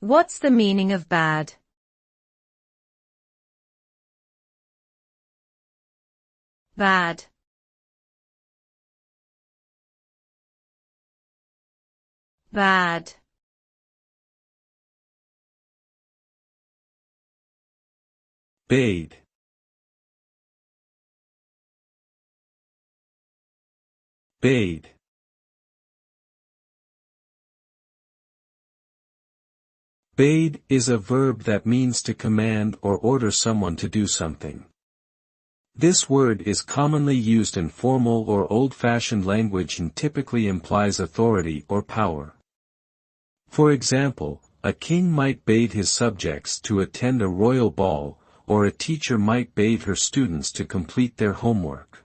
What's the meaning of bad? Bad. Bad. Bade. Bade. Bade is a verb that means to command or order someone to do something. This word is commonly used in formal or old-fashioned language and typically implies authority or power. For example, a king might bade his subjects to attend a royal ball, or a teacher might bade her students to complete their homework.